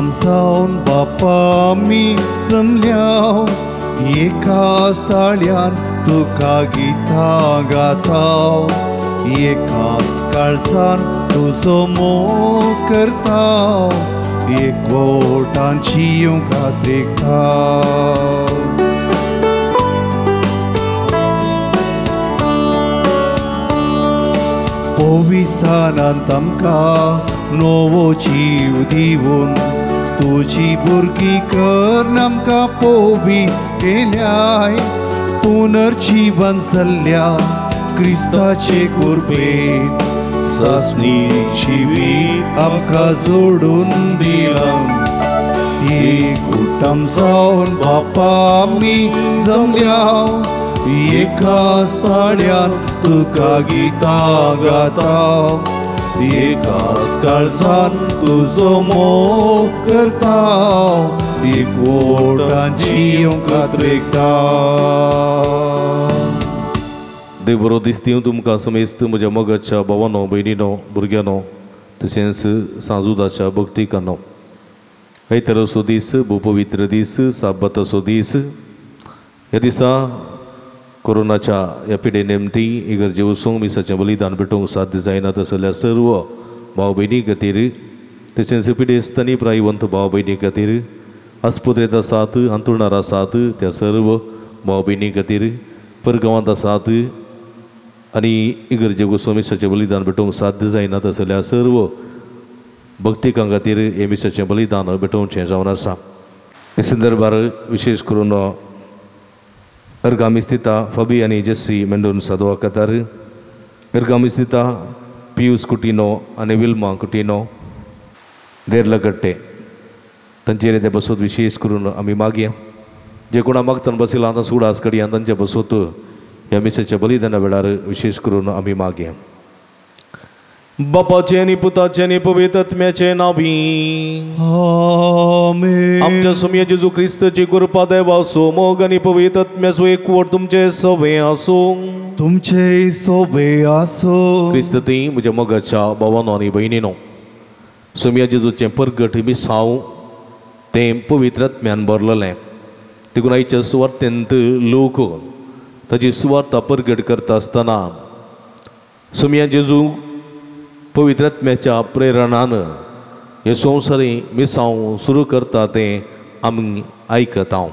कुटुंब जावन बापा आमी जमल्या एकाच ताळ्यान तुका गितां गाताव एकाच काळजान तुजो मोग करताव एकवटान जियोंक देखताव पोविसानांत आमकां नवो जीव दिवन तुजी भुरगीं कर आमकां पोवी केल्याय पुनर्जीवन जाल्ल्या क्रिस्ताचे कुरबेन सासणी जिवीत आमकां जोडून दिलां एक कुटुंब जावन बापा आमी जमल्या एकाच ताळ्यान तुका गितां गाताव एकाच काळजान तुजो मोग करताव एकवटान जियोंक देखताव देव बरो दीस दिवं तुमकां समेस्त म्हज्या मोगाच्या भावांनो भयणीनो भुरग्यांनो तशेंच सांजुदाच्या भक्तिकांनो आयतार असो दीस भोव पवित्र दीस साबत असो दीस ह्या दिसा कोरोनाच्या ह्या पिडे निमती इगर्जे वचूंक मिसाचें बलिदान भेटोवंक साध्य जायना तसल्या सर्व भाव भयणी खातीर तशेंच पिडेस्तनी प्रायवंत भाव भयणी खातीर आस्पत्रेंत आसात अंतरुणार आसात त्या सर्व भाव भयणी खातीर परगांवांत आसात आनी इगर्जे वचून मिसाचें बलिदान भेटोवंक साध्य जायना तसल्या सर्व भक्तिकां खातीर हे मिसाचें बलिदान भेटोवचें जावन आसा हे संदर्भार विशेष करून अर्गामी स्थिता फबी आनी जेसी मेंडोन सादवा कतार अर्गामी स्थिता पियूस कुटिनो आनी विल्मा कुटिनो देर्लगट्टे तांचेर ते बसत विशेष करून आमी मागया जे कोणा मागतना बसयला आतां सुडास कडयान तांचे बसत ह्या मिसाच्या बलिदाना वेळार विशेष करून आमी मागया बापाचे आनी पुताचे आनी पवित्र आत्म्याचे नावी आमेन आमच्या सम्य जेजू ख्रिस्ताची कृपा देव आसूं मोग आनी पवित्र आत्म्याचो एकवट तुमचे सवे आसूं तुमचे सोबे आसो क्रिस्त ती म्हज्या मोगाच्या भावांनो आनी भयणीनो सम्य जेजूचें परगट मिसांव तें पवित्र आत्म्यान भरलेलें देखून आयच्या सुवार्थेंत लोक ताची सुवार्ता परगट करता आसतना सम्य जेजू पवित्र आत्म्याच्या प्रेरणान हे संवसारी मिसांव सुरू करता तें आमी आयकता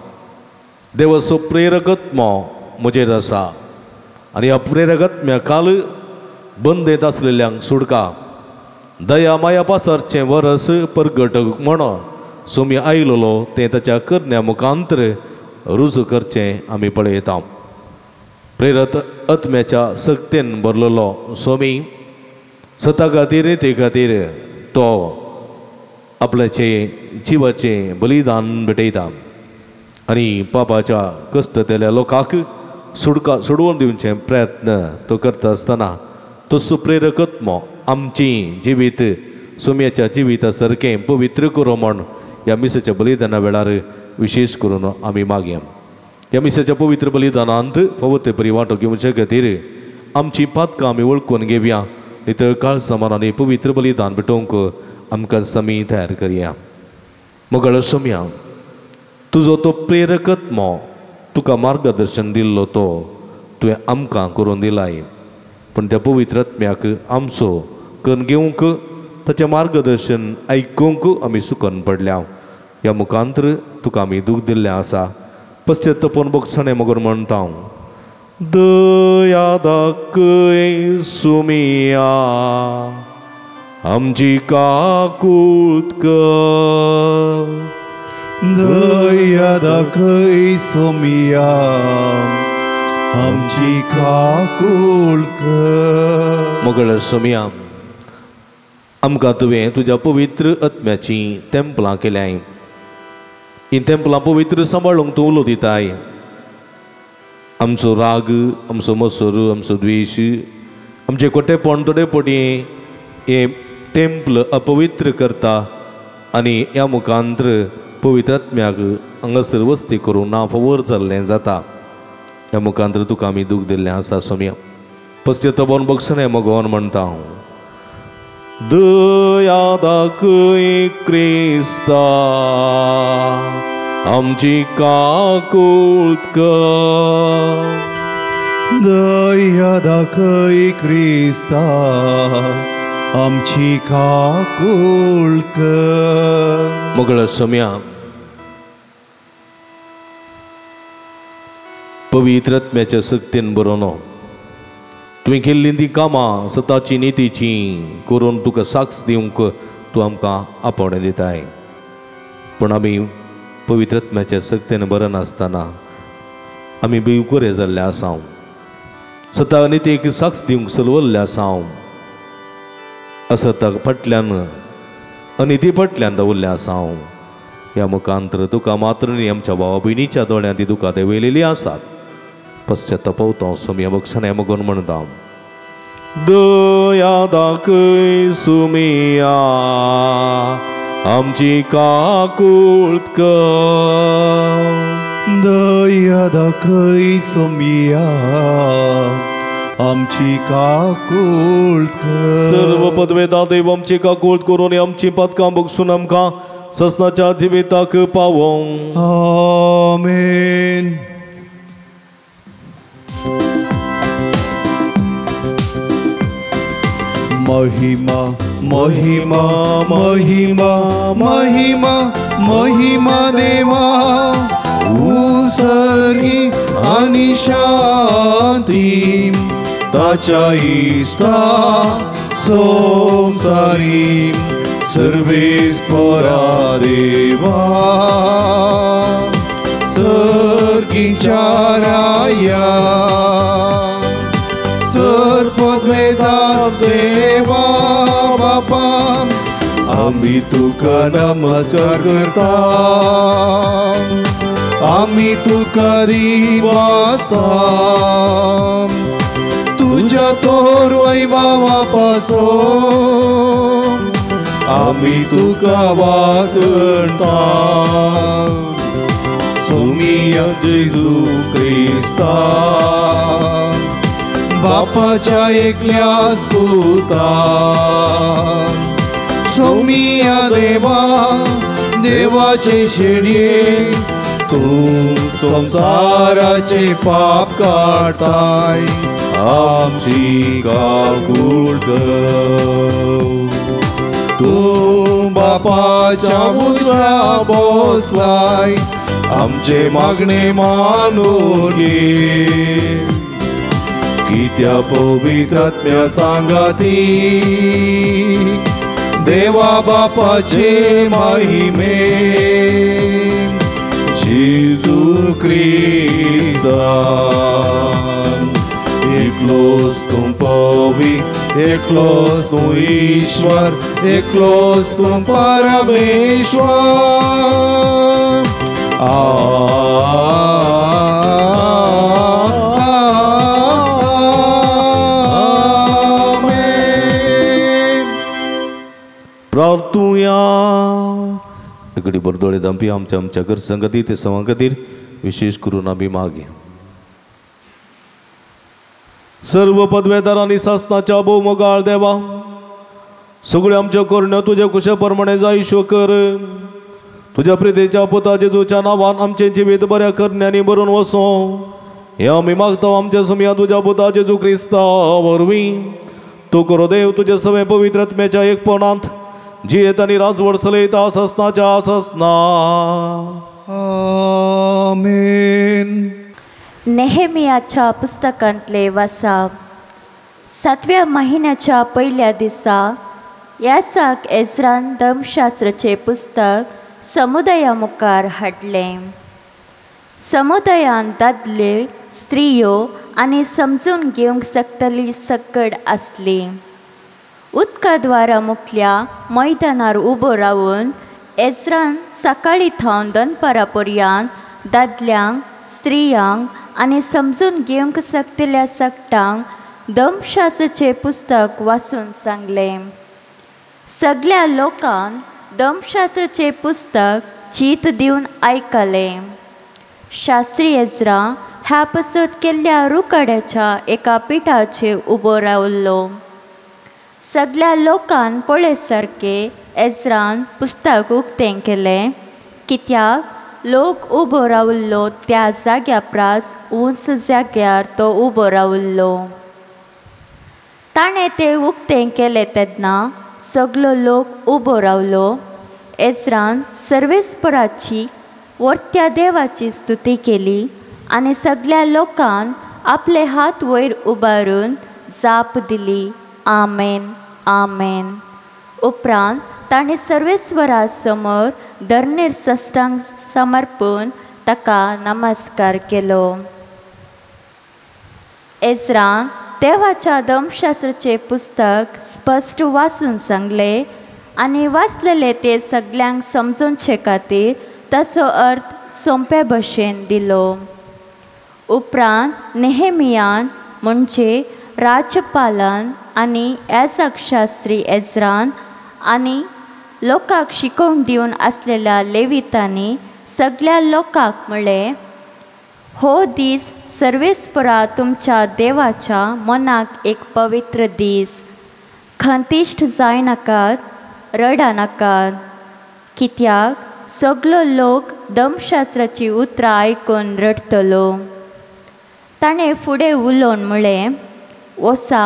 देवाचो प्रेरकत्मो म्हजेर आसा आनी ह्या प्रेरकत्म्या काल बंदेत आसलेल्यांक सुडका दया माया पासारचें वरस परगटक म्हणून सोमी आयलोलो तें ताच्या करण्या मुखांतर रुजू करचें आमी पळयता प्रेरत आत्म्याच्या सक्तेन भरलेलो सोमी स्वता खातीर ते खातीर तो आपल्याचे जिवाचें बलिदान भेटयता आनी पापाच्या कश्ट केल्या लोकांक सोडवून दिवचे प्रयत्न तो करता आसतना तसो प्रेरकत्मो आमची जिवीत सोम्याच्या जिविता सारकें पवित्र करूं म्हण ह्या मिसाच्या बलिदाना वेळार विशेष करून आमी मागया ह्या मिसाच्या पवित्र बलिदानांत पवित्र बरी वांटो घेवचे खातीर आमची पातकां आमी वळखून घेवया नितळ काळ समान आनी पवित्र बलिदान भेटोवंक आमकां समी तयार करया मोगळ सोम्या तुजो तो प्रेरकत्मो तुका मार्गदर्शन दिल्लो तो तुवें आमकां करून दिलाय पण त्या पवित्र आत्म्याक आमचो करून घेवंक ताचें मार्गदर्शन आयकूंक आमी सुकन पडल्या ह्या मुखांतर तुका आमी दूख दिल्लें आसा पश्चात्तापून बक्षणे मोगोर म्हणटा दया दाखय सुमिया आमची काकूत कर दया दाखय सोमिया आमची काकूळ कर मोगळ सोमिया आमकां तुवें तुज्या पवित्र आत्म्याची तेंपलां केल्याय ही तेंपलां पवित्र सांबाळूंक तूं उलो दिताय आमचो राग आमचो मसर आमचो द्वेश आमचे खोटेपण थोडे पटी हे टेंपल अपवित्र करता आनी ह्या मुखांतर पवित्र आत्म्याक हांगासर वस्ती करूं ना फावोर जाल्लें जाता ह्या मुखांतर तुका आमी दूख दिल्लें आसा सोम्या पश्चात्तापून बक्षणे मोगोवन म्हणटा दया दाखय क्रिस्ता आमची काकुळत कर. दया दाखय क्रिस्ता आमची काकूळ कर. मंगळ सम्या पवित्र आत्म्याच्या सक्तीन बरोनो तुवें केल्लीं ती कामां सताची नितीची करून तुका साक्ष दिवंक तूं आमकां आपणे दिताय. पूण आमी पवित्र आत्म्याच्या सक्तीन बरो नासतना आमी बेवकुरे जाल्ले आसा. सता नितीक साक्ष दिवंक सलवल्ले आसा. असताक फाटल्यान अनिती फाटल्यान दवरले आसा. ह्या मुखांतर तुका मात्र न्ही आमच्या भावा भयणीच्या दोळ्यांत ती दुकां देंवयलेलीं आसात. पश्चातापवता सम्या बक्षाने मगोन म्हणटा दया दाखय सुमिया आमची काकुळत कर. दया दाखय सोमिया आमची काकूळ कर. सर्व पदवेदा देव आमची काकुळत करून आमची पदकां बगसून आमकां ससनाच्या जिविताक पावोंक. आमेन. महिमा महिमा महिमा महिमा महिमा देवा उसरी आणि शांती ताच्या इष्टा संसारी सर्वेश्वरा देवा सर्गीच्या राया सर्वद्वेदा देवा बापा आम्ही तुका नमस्कार करता. आम्ही तुका दिवासा तुझ्या तोर वैभवा पासून आम्ही तुका वागणता. सोमिया जेजू क्रिस्ता बापाच्या एकल्याच पुता सोमिया देवा देवाचे शेडये तू संसाराचे पाप काढताय आमची काकूळ कर. तू बापाच्या उजव्या बसलाय आमचे मागणे मानून घे. की त्या पवित्र आत्म्या सांगाती देवा बापाचे महिमे जेजू क्रिस्ता एकलोस तू पवित्र एकलोस तू ईश्वर एकलोस तू परमेश्वर. प्रार्थुया. एकडे बरदोळे दांपी आमच्या आमच्या घर संगती ते सवां खातीर विशेष करून आमी मागया. सर्व पदवेदारांनी शासनाच्या भोवमोगाळ देवा सगळ्यो आमच्यो करण्यो तुज्या कुशा प्रमाणे जायश्यो कर. तुज्या प्रितेच्या पुता जेजूच्या नांवान आमचे जिवीत बऱ्या करण्यांनी भरून वसो हे आमी मागता आमच्या समया तुज्या पुता जेजू क्रिस्ता वरवीं. तू करो देव तुजे सगळे पवित्र आत्म्याच्या एकपणांत जियेत आनी राजवड चलयता ससनाच्या ससना. आमेन. नेहेमियाच्या पुस्तकांतले वाचप. 7व्या महिन्याच्या पहिल्या दिसा यासाक एज्रान धर्मशास्त्राचे पुस्तक समुदाया मुखार हाडले. समुदायान दादले स्त्रियो आनी समजून घेवंक शकतली सकड आसली. उदकाद्वारा मुखल्या मैदानार उबो रावन एज्रान सकाळी थावन दनपारा पर्यंत दादल्यांक स्त्रियांक आनी समजून घेवंक शकतल्या सकटांक धर्मशास्त्राचे पुस्तक वाचून सांगले. सगळ्या लोकांक धर्मशास्त्राचे पुस्तक चीत दिवन आयकले. शास्त्री एज्रा ह्या पसत केल्ल्या रुकाड्याच्या एका पिठाचेर उबो रावल्लो. सगळ्या लोकांक पळय सारके एजरान पुस्तक उक्तें केलें, कित्याक लोक उबो रावल्लो त्या जाग्या प्रास उंच जाग्यार तो उबो रावल्लो. ताणें तें उक्तें केलें तेन्ना सगलो लोक उबो रावलो. एजरान सर्वेस्पराची वर्त्या देवाची स्तुती केली आनी सगळ्या लोकांक आपले हात वयर उबारून जाप दिली, आमेन, आमेन. उपरांत ताणें सर्वेस्वरा समोर धर्नीर सश्टांग समर्पून ताका नमस्कार केलो. एजरान देवाच्या धर्मशास्त्राचें पुस्तक स्पश्ट वाचून सांगलें आनी वाचलेले ते सगळ्यांक समजोवचे खातीर ताचो अर्थ सोंपे भशेन दिलो. उपरांत नेहेमियान म्हणजे राज्यपालान आनी याजक शास्त्री एजरान आनी लोकांक शिकोवन दिवन आसलेल्या लेवितांनी सगळ्या लोकांक म्हणलें, हो दीस सर्वेस्परा तुमच्या देवाच्या मनाक एक पवित्र दीस. खंतिश्ट जायनाकात, रडा नाकात. कित्याक सगलो लोक धर्मशास्त्राची उतरां आयकून रडटलो. ताणें फुडें उलोवन म्हणलें, वसा,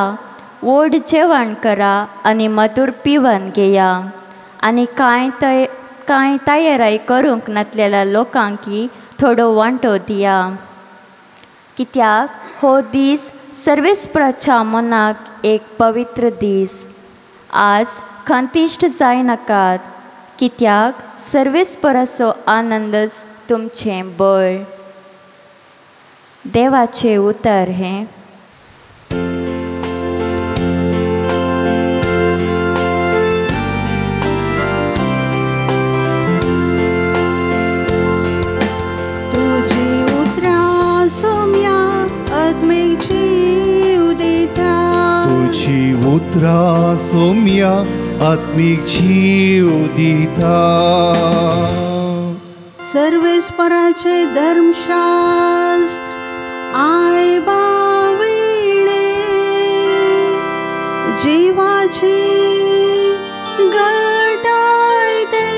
व्हड जेवण करा आनी मधूर पिवन घेया आनी कांय तयारी करूंक नासलेल्या लोकांक थोडो वांटो दिया. कित्याक हो दीस सर्वेस्पराच्या मनाक एक पवित्र दीस. आज खंतिश्ट जायनाकात, कित्याक सर्वेस्पराचो आनंदच तुमचें बळ. देवाचें उतर हें. तुझी उतरां सोम्या आत्मीक जीव दिता. तुझी उतरां सोम्या आत्मीक जीव दिता. सर्वेस्पराचे धर्मशास्त्र आयबाविणे जिवाची घटाय ते.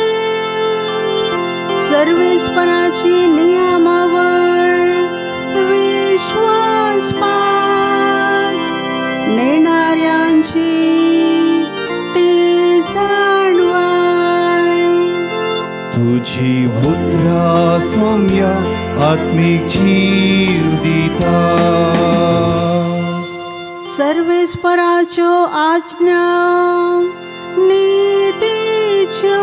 सर्वेस्पराची नियमावळ विश्वासपात नेणाऱ्यांची ती जाणवाय. तुझी उतरां सोम्या आत्मीक जीव दिता. सर्वेस्पराच्यो आज्ञा नीतीच्यो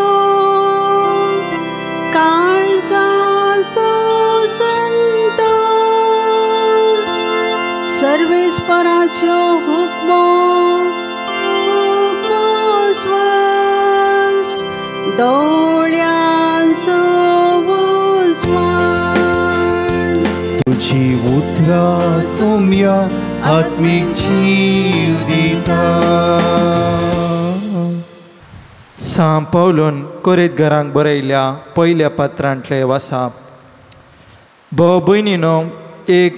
काळजाचो संतोष. सर्वेस्पराच्यो हुक्मो स्वस्थ दोळ्यांचो उजवाड. तुझी उतरां सोम्या आत्मीक जीव दिता. सांत पौलून कोरिंथघरांक बरयल्या पयल्या पत्रांतले वाचप. भोव भयणीनो, एक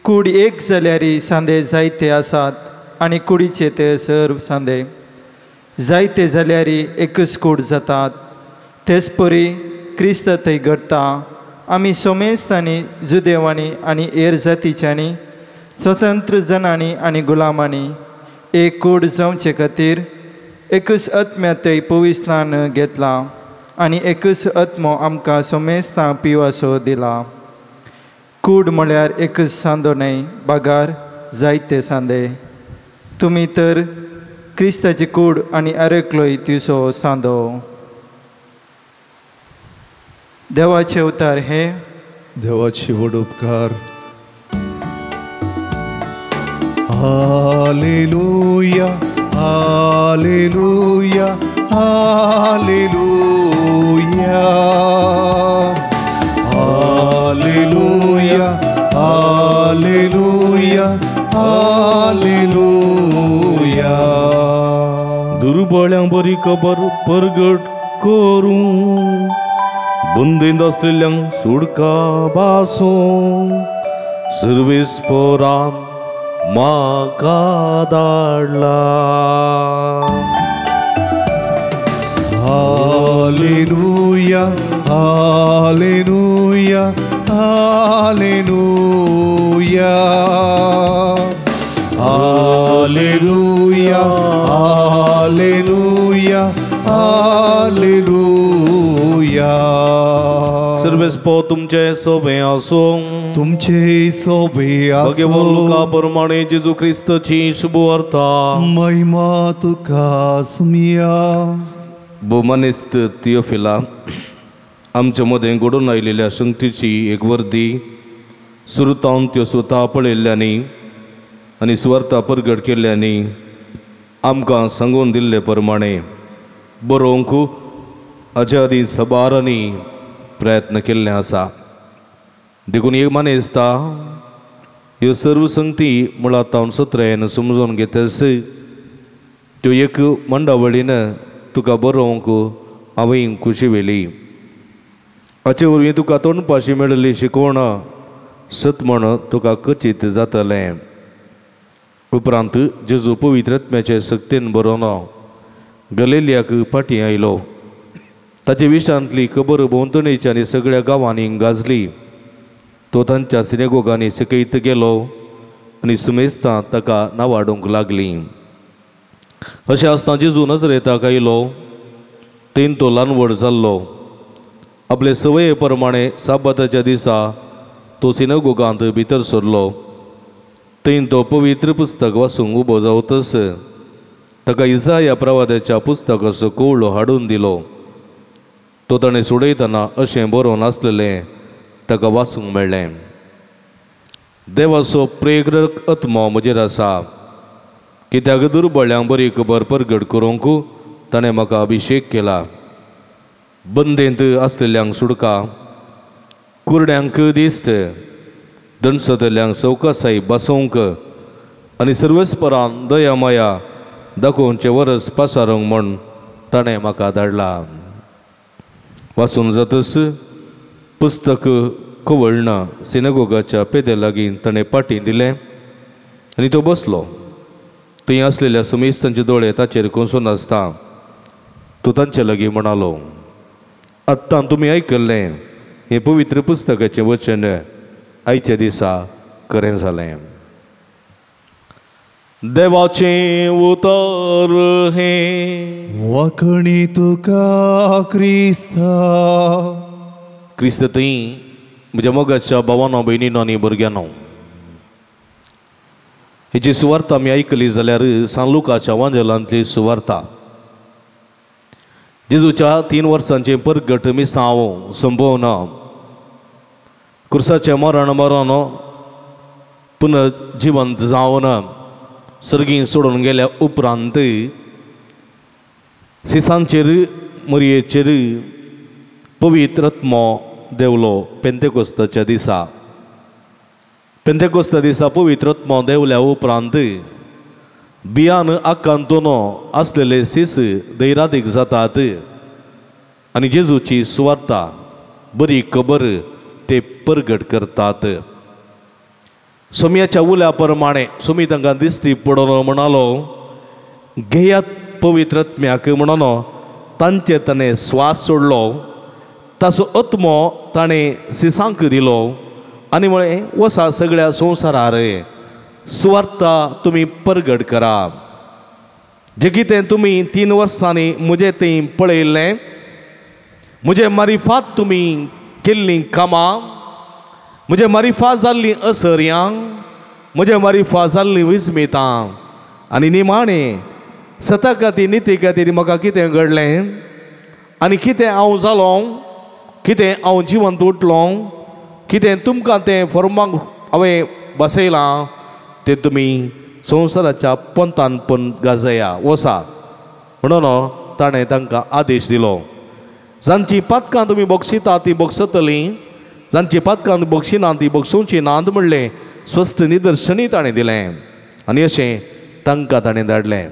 कूड एक जाल्यारी सांदे जायते आसात आनी कुडीचे ते सर्व सांदे. जायते जाल्यारी एकच कूड जातात. तेच परी क्रिस्त थंय घडटा. आमी सोमेस्तांनी, जुदेवांनी आनी हेर जातीच्यांनी, स्वतंत्र जनांनी आनी गुलामांनी एक कूड जावचे खातीर एकच आत्म्या थंय पवित्र स्नान घेतला आनी एकच आत्मो आमकां सोमेस्तां पिवासो दिला. कूड म्हळ्यार एकच सांदो न्हय, बागार जायते सांदे. तुमी तर क्रिस्ताची कूड आनी आरेकलोय तिसो सांदो. देवाचे उतार हे. देवाची व्हड उपकार. Hallelujah, hallelujah, hallelujah. Hallelujah, hallelujah, hallelujah. दुर्बळ्यांक बरी खबर परगट करूं, बंदीत असलेल्यांक सुडका बासों. सर्वेस्परान म्हाका धाडला. Hallelujah hallelujah hallelujah hallelujah hallelujah hallelujah. सर्वेस्पो तुमचे सोबे आसूं. तुमचे सोबे भगवो लुका प्रमाणे जेजू ख्रिस्ताची शुभ वार्ता. महिमा तुका सुमिया. भोमानेस्त थियोफिला, आमच्या मदें घडून आयिल्ल्या संगतीची एक वर्दी सुरतावन त्यो स्वता पळयल्ल्यानी आनी सुवार्ता परगट केल्ल्यानी आमकां सांगून दिल्ले प्रमाणे बरोवंक हाच्या आदी सबारांनी प्रयत्न केल्ले आसा. देखून एक मानेस्ता ह्यो सर्व संगती मुळात हांव सत्रेन समजून घेतस त्यो एक मंडावळीन तुका बरोवंक हांवें खुशी वेली. हाचे वरवीं तुका तोंडपाशी मेळिल्ली शिकवण सत म्हण तुका खचीत जातलें. उपरांत जेजू पवित्र आत्म्याचे सक्तीन बरोवन गलिलियाक फाटीं आयलो. ताचे विशयांतली खबर भोंवतणीच्या आनी सगळ्या गांवांनी गाजली. तो तांच्या सिनेगोगांनी शिकयत गेलो आनी सुमेस्तां ताका नांवाडूंक लागलीं. अशें आसतना जेजू नजरेताक आयलो. थंय तो ल्हान व्हड जाल्लो. आपले सवये प्रमाणे साबाताच्या दिसा तो सिनेगोगांत भितर सरलो. थंय तो पवित्र पुस्तक वाचूंक उबो जावतस ताका इसाया प्रवाद्याच्या पुस्तकाचो कवळो हाडून दिलो. तो ताणें सोडयतना अशें बरोवन आसलेलें ताका वाचूंक मेळ्ळें. देवाचो प्रेरक आत्मो म्हजेर आसा, कित्याक दुर्बळ्यांक बरी खबर परगट करूंक ताणें म्हाका अभिशेक केला. बंदेंत आसलेल्यांक सुडका, कुरड्यांक दिश्ट, दणसतल्यांक सवकासाई बसोवंक आनी सर्वेस्परान दया माया दाखोवचें वरस पासारूंक म्हण ताणें म्हाका धाडला. वाचून जातस पुस्तक कवळना सिनेगोगाच्या पेद्या लागीं ताणें पाटी दिलें आनी तो बसलो. थंय आसलेल्या सुमेस्तांचे दोळे ताचेर कोंसून आसता तो तांचे लागीं म्हणालो, आत्तां तुमी आयकल्लें हें पवित्र पुस्तकाचें वचन आयच्या दिसा खरें जालें. देवाचें उतर हें. वखणी तुका क्रिस्ता. क्रिस्त थंय म्हज्या मोगाच्या भावांनो भयणींनो आनी भुरग्यांनो, हेची सुवार्ता आमी आयकली जाल्यार सान लुकाच्या वांजलांतली सुवार्ता. जेजूच्या 3 वर्सांचें परगट मिसांव संभोवन क्रुसाचें मरण मरून पुनर्जिवंत जावन सर्गीं सोडून गेल्या उपरांत सिसांचेर मरयेचेर पवित्र आत्मो देवलो. पेंतेकोस्ताच्या दिसा पवित्र आत्मो देवल्या उपरांत बियान आकांतून आसलेले सीस दैरादीक जातात आनी जेजूची सुवार्ता बरी खबर ते परगट करतात. सोम्याच्या उल्या प्रमाणे सोमी तांकां दिश्टी पडून म्हणालो, घेयात पवित्र आत्म्याक म्हणून तांचे ताणें स्वास सोडलो. ताचो आत्मो ताणें सिसांक दिलो आनी म्हळें वसा सगळ्या संवसारार सुवार्ता तुमी परगट करा. जें कितें तुमी 3 वर्सांनी म्हजें थंय पळयल्लें, म्हजे मारिफात तुमी केल्लीं कामां, म्हजे मारिफा जाल्लीं असर्यां, म्हजे मारिफा जाल्लीं विस्मितां आनी निमाणें सता खातीर निती खातीर म्हाका कितें घडलें आनी कितें हांव जालो, कितें हांव जिवंत उठलो, कितें तुमकां तें फॉर्माक हांवें बसयलां तें तुमी संवसाराच्या पंतान पण गाजया वसा म्हणून ताणें तांकां आदेश दिलो. जांची पातकां तुमी बक्षिता ती बक्षतलीं, जांची पातकां बक्षिना ती बक्षोवची नांद म्हणलें स्वस्थ निदर्शनय ताणें दिलें आनी अशें तांकां ताणें धाडलें.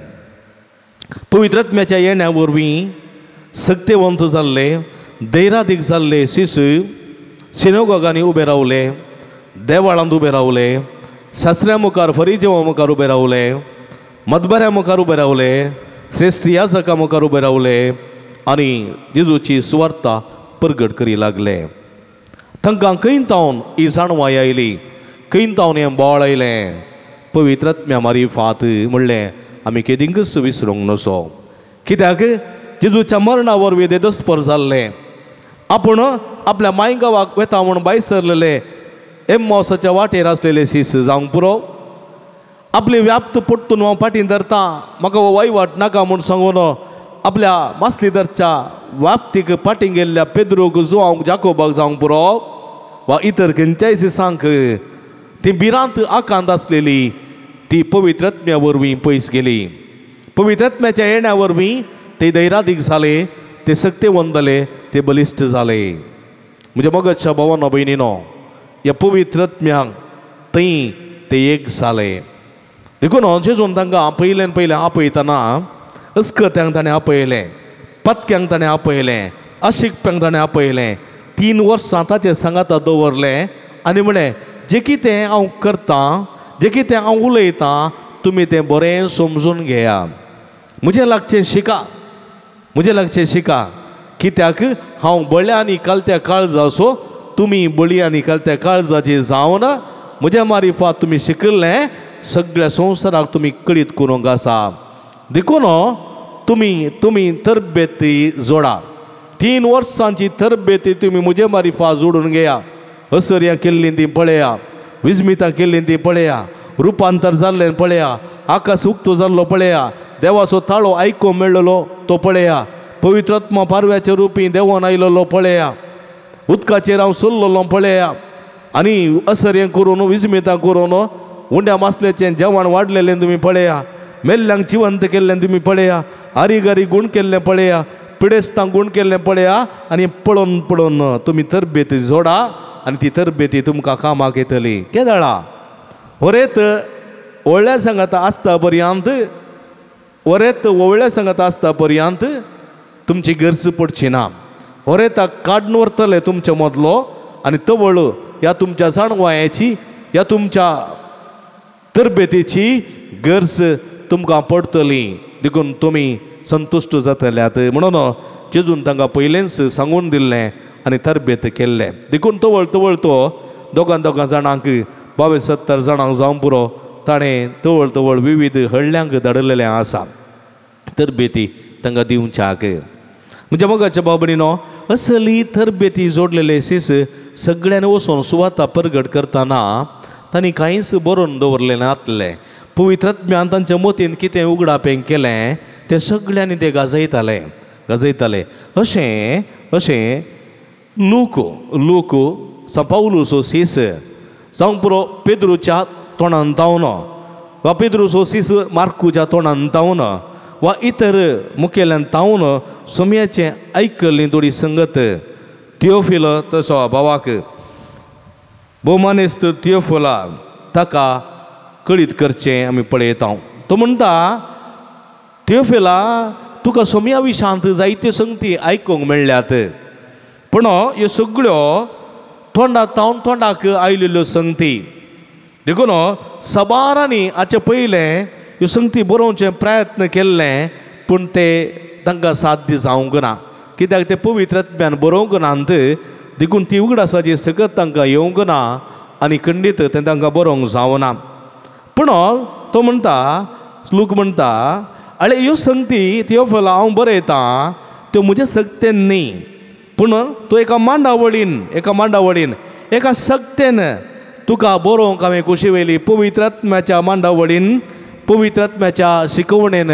पवित्र आत्म्याच्या येण्या वरवीं सक्तेवंत जाल्ले, दैरादीक जाल्ले सीस सिनेगोगांनी उबे रावले, देवाळांत उबे रावले, शास्त्र्या मुखार फरीजेवा मुखार उबे रावले मदबऱ्या मुखार उबे रावले श्रेष्ठ याजका मुखार उबे रावले आनी जेजूची सुवार्ता परगट करी लागले तांकां खंय तावन ही जाणवाय आयली खंय तावन हें बोळ आयलें पवित्र आत्म्या मारी फात म्हणलें आमी केदिंकच विसरूंक नसो कित्याक जेजूच्या मरणा वरवीं ते दसपर जाल्लें आपूण आपल्या मायगांवाक वेता म्हूण भायर सरलेले एम्मॉसाच्या वाटेर आसलेले सीस जावंक पुरो आपली व्याप्त पडटून हांव फाटीं धरता म्हाका हो वयवाट नाका म्हूण सांगून आपल्या मासलीदारच्या व्याप्तीक फाटीं गेल्ल्या पेद्रूक जुआंक जाकोबाक जावंक पुरो वा इतर खंयच्याय सिसांक ती भिरांत आकांत आसलेली ती पवित्र आत्म्या वरवीं पयस गेली पवित्र आत्म्याच्या येण्या वरवीं ते धैर्यादीक जाले ते सक्तेवंत जाले ते बलिश्ट जाले म्हणजे मगतच्या भावांनो भयणीनो ह्या पवित्र आत्म्यांक थंय ते एक जाले देखून जेजून तांकां आपयल्यान पयलें आपयतना अस्कत्यांक ताणें आपयलें पत्क्यांक ताणें आपयलें अशिकप्यांक ताणें आपयलें 3 वर्सां ताचे सांगाता दवरलें आनी म्हळें जें कितें हांव करतां जें कितें हांव उलयतां तुमी तें बरें समजून घेया म्हजें लागचें शिका कित्याक हांव बळ्या आनी कालत्या काळजाचो तुमी बळी आनी कालत्या काळजाची जावन म्हज्या मारिफात तुमी शिकल्लें सगळ्या संवसाराक तुमी कळीत करूंक आसा देखून तुमी तरबेती जोडा 3 वर्सांची तरबेती तुमी म्हजे मारिफा जोडून घेया असर्यां केल्लीं ती पळया विस्मितां केल्लीं ती पळया रुपांतर जाल्लें पळया आकाश उक्तो जाल्लो पळया देवाचो ताळो आयको मेळ्ळलो तो पळया पवित्र आत्मा पारव्याच्या रुपी देवान आयलोलो पळया उदकाचेर हांव चल्लोलो पळया आनी असर्यें करून विस्मितां करून उंड्या मासल्याचें जेवण वाडलेलें तुमी पळया मेल्ल्यांक जिवंत केल्लें तुमी पळया आरिगारी गूण केल्लें पळया पिडेस्तांक गूण केल्लें पळया आनी पळोवन पळोवन तुमी तरबेती जोडा आनी ती तरबेती तुमकां कामाक येतली केदळा वरेत व्हडल्या सांगाता आसता पर्यंत वरेत व्हडल्या सांगाता आसता पर्यंत तुमची गरज पडची ना वरेता काडून व्हरतले तुमचे मदलो आनी तवळ ह्या तुमच्या जाणवायाची ह्या तुमच्या तरबेतीची गरज तुमकां पडटली देखून तुमी संतुश्ट जातल्यात म्हणून जेजून तांकां पयलेंच सांगून दिल्लें आनी तरबेत केल्लें देखून तवळ तो दोगां जाणांक 22-70 जाणांक जावं पुरो ताणें तवळ विविध हळल्यांक धाडलेलें आसा तरबेती तांकां दिवच्याक म्हणजे मगाच्या बाबडीनो असली तरबेती जोडलेले सीस सगळ्यांनी वचून सुवाता परगट करतना तांणी कांयच बरोवन दवरलें नासलें पवित्र आत्म्यान तांच्या मतीन कितें उगडापें केलें तें सगळ्यांनी ते गाजयताले अशें लूक सांपावलूचो सीस जावंक पुरो पेद्रूच्या तोंडान तावन वा पेद्रूचो सीस मार्कूच्या तोंडान तावन वा इतर मुखेल्यान तावन सोम्याचें आयकल्ली थोडी संगत थियोफिल तसो भावाक भोवमानेस्त थियोफिला ताका कळीत करचें आमी पळयता तो म्हणटा थियोफिला तुका सोम्या विशांत जायत्यो संगती आयकूंक मेळ्ळ्यात पूण ह्यो सगळ्यो तोंडा तावन तोंडाक आयिल्ल्यो संगती देखून सबारांनी हाचे पयलें ह्यो संगती बरोवचे प्रयत्न केल्ले पूण ते तांकां साध्य जावंक ना कित्याक ते पवित्र आत्म्यान बरोवंक नात देखून ती उगडासाची सकत तांकां येवंक ना आनी खंडीत तें तांकां बरोवंक जावना पूण तो म्हणटा लूक म्हणटा आळे ह्यो संगती थियोफिला हांव बरयतां त्यो म्हज्या सक्तेन न्ही पूण तूं एका मांडावळीन एका सक्तेन तुका बरोवंक हांवें कुशी वयली पवित्र आत्म्याच्या मांडावळीन पवित्र आत्म्याच्या शिकवणेन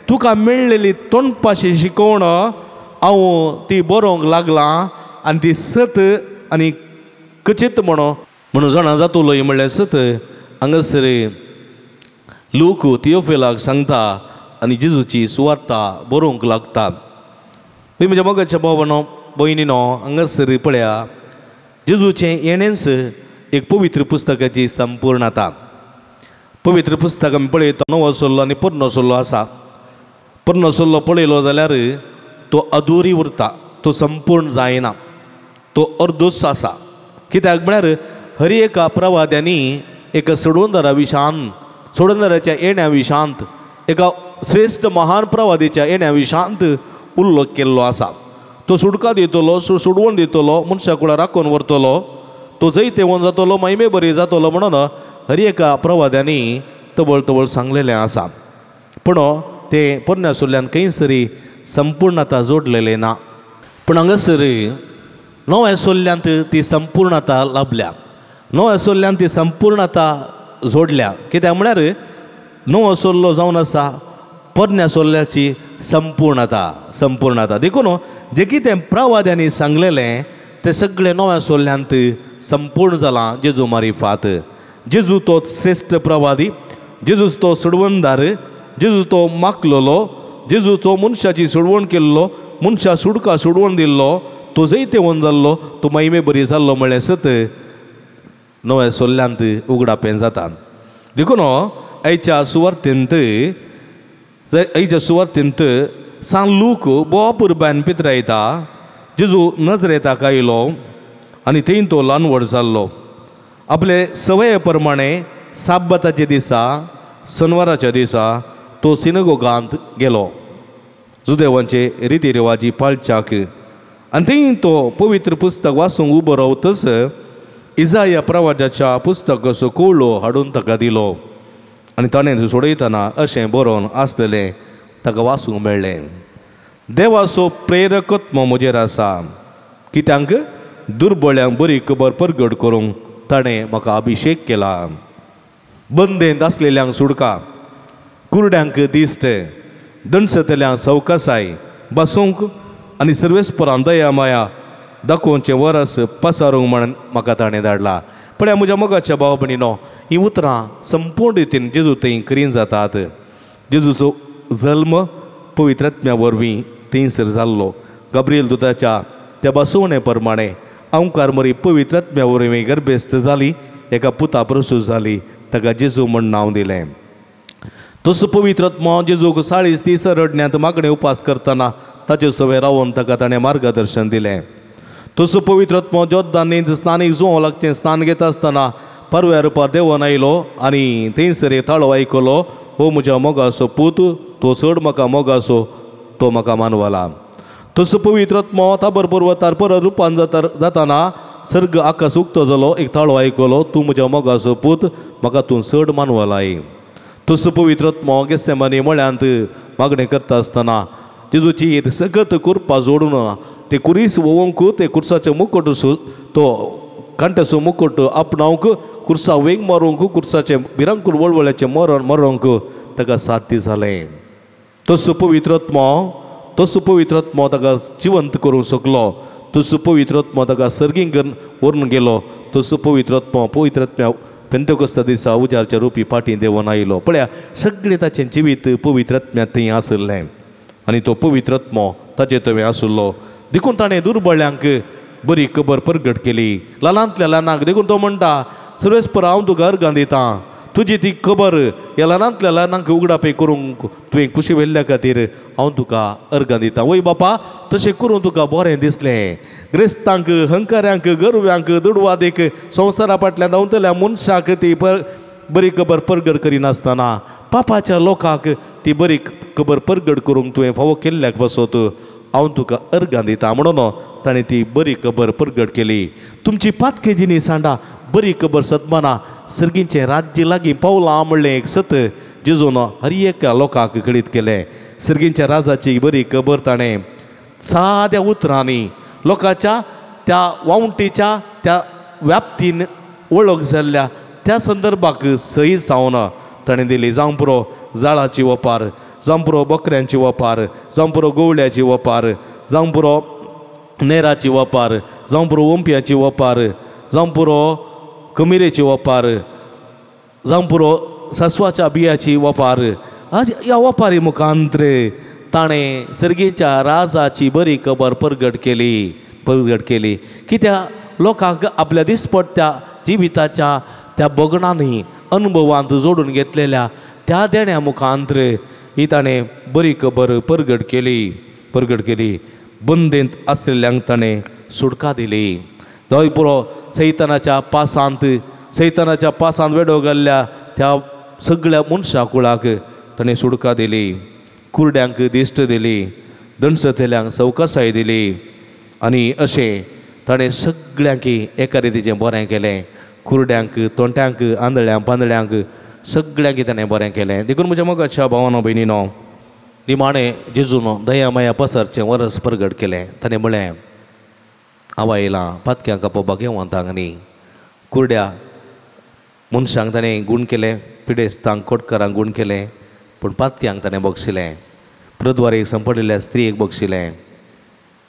तुका मेळ्ळेली तोंडपाशी शिकवण हांव ती बरोवंक लागलां आनी ती सत आनी खचित म्हणून जाणा जातलो म्हणल्यार सत हांगासर लूक थियोफिलाक सांगता आनी जेजूची सुवार्ता बरोवंक लागता म्हणजे मगाच्या भावानो भयणीनो हांगासर पळया जेजूचें येणेंच एक पवित्र पुस्तकाची संपूर्णता पवित्र पुस्तक आमी पळयता नवो सल्लो आनी पोरनो सल्लो आसा पोरनो सल्लो पळयलो जाल्यार तो अधुरी उरता तो संपूर्ण जायना तो अर्दोस आसा कित्याक म्हळ्यार हर एका प्रवाद्यांनी एका सोडवंदाराच्या येण्या विशांत एका श्रेष्ठ महान प्रवादीच्या येण्या विशांत उल्लेख केल्लो आसा. तो सुटका दितलो, सोडवण दितलो, मनशा कुळा राखून व्हरतलो, तो जैत येवन जातलो, महिमे बरी जातलो म्हणून हर एका प्रवाद्यांनी तबळ तबळ सांगलेलें आसा. पूण ते पोरण्यासुल्ल्यान खंयसरी संपूर्णता जोडलेले ना. पूण हांगासर नव्या सोल्ल्यांत ती संपूर्णता लाभल्या, नव्या सोल्ल्यान ती संपूर्णता जोडल्या. कित्याक म्हळ्यार नवो सोल्लो जावन आसा पोरण्या सोल्ल्याची संपूर्णता देखून जे कितें प्रवाद्यांनी सांगलेलें तें सगळें नव्या सोल्ल्यांत संपूर्ण जालां जेजू मारिफात. जेजू तो श्रेष्ठ प्रवादी, जेजू तो सोडवणदार, जेजू तो मागलोलो, जेजू तो मनशाची सोडवण केल्लो, मनशा सुटका सोडवण दिल्लो, तो जैत येवन जाल्लो, तो महिमे बरी जाल्लो म्हळ्यार सत नव्या सोल्ल्यांत उगडापें जाता. देखून आयच्या सुवार्थेंत सांग लूक बोवा पुरब्यान पित्रायता जेजू नजरेताक आयलो आनी थंय तो ल्हान व्हड जाल्लो. आपले सवये प्रमाणे साब्बाताच्या दिसा शनवाराच्या दिसा तो सिनगोगांत गेलो जुदेवांचे रिती रिवाजी पाळच्याक. आनी थंय तो पवित्र पुस्तक वाचूंक उबो रावतच इजाया प्रवादाच्या पुस्तकाचो कोळो हाडून ताका दिलो आनी ताणें सोडयतना अशें बरोवन आसतलें ताका वाचूंक मेळ्ळें. देवाचो प्रेरकत्व म्हजेर आसा, कित्याक दुर्बळ्यांक बरी खबर परगट करूंक ताणें म्हाका अभिशेक केला. बंदेंत आसलेल्यांक सुटका, कुरड्यांक दिश्ट, दणसतल्यांक सवकासाय, बसूंक आनी सर्वेस्परां दया माया दाखोवचें वरस पसारूंक म्हणून म्हाका ताणें धाडला. पण ह्या म्हज्या मोगाच्या भाव भयणीनो, हीं उतरां संपूर्ण रितीन जेजू थंय करीन जातात. जेजूचो जल्म पवित्रात्म्या वरवीं थंयसर जाल्लो. गब्रियल दुताच्या त्या बसवणे प्रमाणे अंकार पवित्रात्म्या वरवीं गर्भेस्त जाली, एका पुता प्रसूत जाली, ताका जेजू म्हण नांव दिलें. तसो पवित्रात्मा जेजूक 40 दीस रडण्यांत मागणें उपास करतना ताचे सवय रावन ताका ताणें मार्गदर्शन दिलें. तसो पवित्रात्मा जोर्दान न्हंयेंत स्नानीक जुवों लागचें स्नान घेता आसतना परव्या रुपार देवून आयलो आनी थंयसर एक थाळो आयकलो, हो म्हज्या मोगाचो पूत, तो चड म्हाका मोगाचो, तो म्हाका मानवाला. तसो पवित्रात्मा ताबर पर्वतार परत रुपान जाताना सर्ग आकाश उक्तो जालो, एक थाळो आयकलो, तूं म्हज्या मोगाचो पूत, म्हाका तूं चड मानवालाय. तसो पवित्रात्मा गेत्सेमानी मळ्यांत मागणें करता आसतना जेजूची सगत कुरपा जोडून ते कुरीस वोवंक ते कुर्साचे मुकुट तो कांट्याचो मुकुट आपणावंक कुर्सा वेग मारूंक कुर्साचे भिरांकूळ वळवळ्याचे मरोंक ताका 7 दीस जालें. तसो पवित्रात्मा ताका जिवंत करूंक शकलो. तसो पवित्रात्मा ताका सर्गीक व्हरून गेलो. तसो पवित्रात्म्या पेंतेकोस्ता दिसा उजारच्या रुपी फाटीं देवून आयलो. पळया, सगळें ताचें जिवीत पवित्रात्म्या थंय आसलें आनी तो पवित्रात्मा ताचे तुवें आसलो. देखून ताणें दुर्बळ्यांक बरी खबर परगट केली. ल्हानांतल्या ल्हानांक देखून तो म्हणटा, सर्वेस्पर हांव तुका अर्गां दितां, तुजी ती खबर ह्या ल्हानांतल्या ल्हानांक उगडापे करूंक तुवें खुशी वेल्ल्या खातीर हांव तुका अर्गां दितां. वय बापा, तशें करून तुका बरें दिसलें. ग्रेस्तांक, हंकाऱ्यांक, गरव्यांक, दुडवादेक, संवसारा फाटल्यान धांवतल्या मनशाक ती बरी खबर परगट करिनासतना पापाच्या लोकांक ती बरी खबर परगट करूंक तुवें फावो केल्ल्याक पासत हांव तुका अर्गां दितां म्हणून ताणें ती बरी खबर परगट केली. तुमची पातके जिनी सांडा बरी खबर सतमाना सर्गीचें राज्य लागीं पावलां म्हणलें एक सत जेजून हर एका लोकांक कळीत केलें. सर्गीच्या राजाची बरी खबर ताणें साद्या उतरांनी लोकांच्या त्या वावंटीच्या त्या व्याप्तीन वळख जाल्ल्या त्या संदर्भाक सही सावन ताणें दिली. जावं पुरो जाळाची वपार, जावं पुरो बकऱ्यांची वपार, जावं पुरो गवळ्याची वपार, जावं पुरो नेराची वपार, जावं पुरो ओंप्याची वपार, जावं पुरो कमिरेची वपार, जावं पुरो सासवाच्या बियाची वपार. ह्या वपारी मुखांतर ताणें सर्गीच्या राजाची बरी खबर परगट केली. कित्याक लोकांक आपल्या दिसपट्ट्या जिविताच्या त्या बगणांनी अनुभवांत जोडून घेतलेल्या त्या देण्या मुखांतर ही ताणें बरी खबर परगट केली. बंदेंत आसलेल्यांक ताणें सुटका दिली. थंय पुरो सैतानाच्या पासांत सैतानाच्या पासान वेडो घाल्ल्या त्या सगळ्या मनशा कुळाक ताणें सुडका दिली, कुरड्यांक दिश्ट दिली, दणसतेल्यांक सवकासाय दिली आनी अशें ताणें सगळ्यांक एका रितीचें बरें केलें. कुरड्यांक, तोंट्यांक, आंधळ्यांक, पांदळ्यांक सगळ्यांक ताणें बरें केलें. देखून म्हज्या मोगाच्या भावानो भयणीनो, निमाणें जेजून दया माया पसारचें वरस प्रगट केलें. ताणें म्हळें, हांव आयलां पातक्यांक कापोवपाक येवंतांक न्ही. कुरड्या मनशांक ताणें गूण केलें, पिडेस्तांक कोटकारांक गूण केलें, पूण पातक्यांक ताणें बक्षिलें. प्रद्वारीक संपडिल्ल्या स्त्रीक बक्षिलें,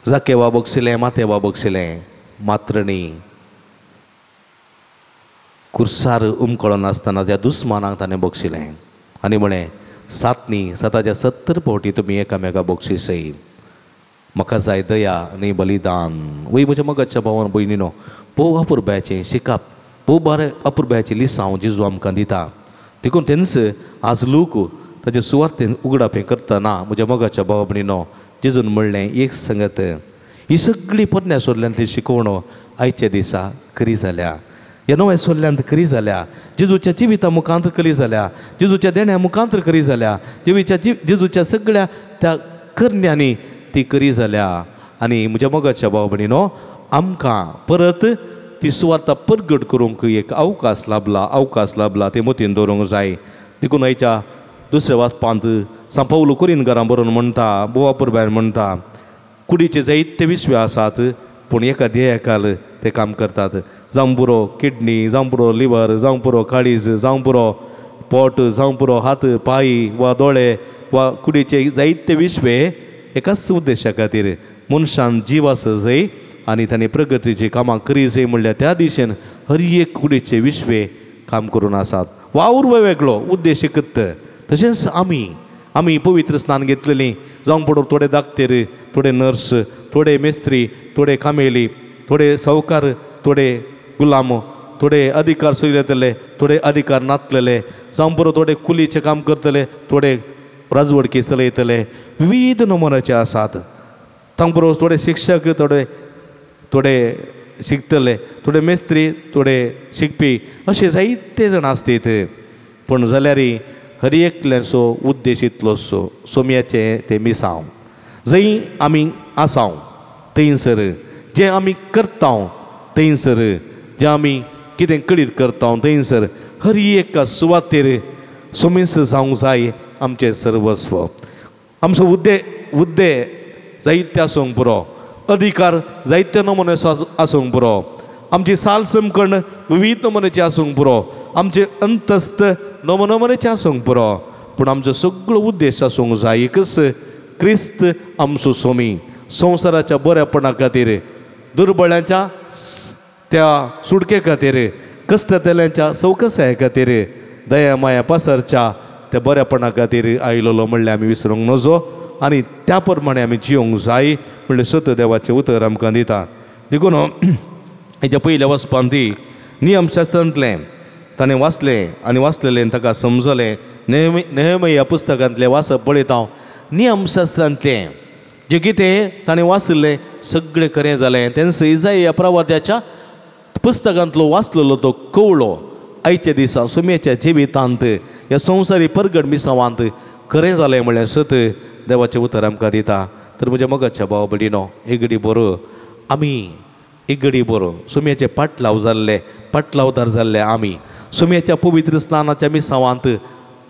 जाकेवा बक्षिलें, मातेवा बक्षिलें, मात्र न्ही कुर्सार उमकळो नासतना त्या दुस्मानाक ताणें बक्षिलें आनी म्हळें, साताच्या 70 फावटी तुमी एकामेका बक्षिसय. म्हाका जाय दया न्ही बलिदान. वय म्हज्या मोगाच्या भावान भयणीनो, पोव अपुरब्याचें शिकाप, पोव बरें अपुरब्याची लिसांव जेजू आमकां दिता. देखून तेन्स आज लोक ताचे सुवार्थेन उगडापें करतना म्हज्या मोगाच्या भावा भयणीनो, जेजून म्हणलें एक संगत, ही सगळी पोरण्या सोदल्यांतली शिकवणो आयच्या दिसा खरी जाल्या, ह्या नव्या सोदल्यांत खरी जाल्या, जेजूच्या जिविता मुखांत खरी जाल्या, जेजूच्या देण्या मुखांत खरी जाल्या, जेजूच्या सगळ्या त्या करण्यांनी ती खरी जाल्या. आनी म्हज्या मोगाच्या भावा भयणीनो, आमकां परत ती सुवार्ता प्रगट करूंक एक अवकाश लाभला ते मतीन दवरूंक जाय. देखून आयच्या दुसऱ्या वाचपांत सान पौलो कोरिंथकारांक बरोवन म्हणटा, बोवा पुरबायर म्हणटा, कुडीचे जायते विश्वे आसात पूण एका ध्येयाखाल ते काम करतात. जावं पुरो किडनी, जावं पुरो लिवर, जावं पुरो काळीज, जावं पुरो पोट, जावं पुरो हात पांय वा दोळे वा कुडीचे जायते विश्वे एकाच उद्देशा खातीर मनशान जीव आसय आनी तांणी प्रगतीची कामां करी जाय म्हणल्यार त्या दिशेन हर एक कुडीचे विश्वे काम करून आसात. वावर वेगळो उद्देश एकच. तशेंच आमी पवित्र स्नान घेतलेलीं, जावं पडो थोडे दाक्तेर, थोडे नर्स, थोडे मेस्त्री, थोडे कामेली, थोडे सावकार, थोडे गुलाम, थोडे अधिकार चलयतले, थोडे अधिकार नातलेले, जावं पडो थोडे कुलीचें काम करतले, थोडे राजवडकी चलयतले, विविध नमुन्याचे आसात. तांकां बरोबर थोडे शिक्षक, थोडे शिकतले, थोडे मेस्त्री, थोडे शिकपी, अशे जायते जाण आसतात. पूण जाल्यार हर एकल्याचो उद्देश इतलोसो, सोम्याचें तें मिसांव. जंय आमी आसांव थंयसर, जें आमी करता थंयसर, जें आमी कितें करीत करता थंयसर हर एका सुवातेर सोमीस जावंक जाय आमचें सर्वस्व. आमचो उद्दे जायते आसूंक पुरो, अधिकार जायते नमुन्याचो आसूंक पुरो, आमची साल समकण विविध नमुन्याची आसूंक पुरो, आमचे अंतस्त नमुन्याचे आसूंक पुरो, पूण आमचो सगळो उद्देश आसूंक जाय एकच, क्रिस्त आमचो सोमी. संवसाराच्या बऱ्यापणा खातीर, दुर्बळांच्या त्या सुटके खातीर, कश्टतेल्यांच्या सवकसाया खातीर, दया माया पासरच्या त्या बऱ्यापणा खातीर आयलोलो म्हणल्यार आमी विसरूंक नजो आनी त्या प्रमाणे आमी जिवंक जाय म्हणल्यार सत्य देवाचें उतर आमकां दिता. देखून हेच्या पयल्या वचपान ती नियमशास्त्रांतलें ताणें वाचलें आनी वाचलेलें ताका समजलें. नेहमी ह्या पुस्तकांतलें वाचप पळयत हांव, नियमशास्त्रांतलें जें कितें ताणें वाचलें सगळें खरें जालें. तेन्ना इसाया प्रवाद्याच्या पुस्तकांतलो वाचलेलो तो कवळो आयच्या दिसा सोम्याच्या जिवितांत ह्या संवसारी परगट मिसावांत खरें जालें म्हणल्यार सत देवाचें उतर आमकां दिता. तर म्हज्या मोगाच्या भाव भयणीनो, एक घडी बरो आमी, एक घडी बरो सोम्याचे पाटलावदार जाल्ले आमी, सोम्याच्या पवित्र स्नानाच्या मिसावांत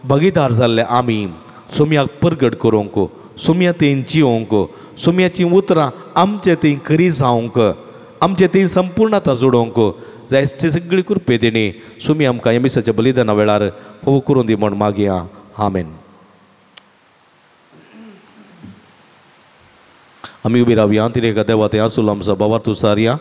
भागीदार जाल्ले आमी, सोम्याक परगट करूंक, सोम्या थंय जिवंक, सोम्याची उतरां आमचे थंय खरी जावंक, आमचे थंय संपूर्णता जोडोवंक जायची सगळी कृपे तेणी सोमी आमकां ह्या मिसाच्या बलिदाना वेळार फोव करून दी म्हण मागया. आमेन. आमी उबी रावया, तिरेका देवा ते आसूल आमचो बाबा तूं सारया,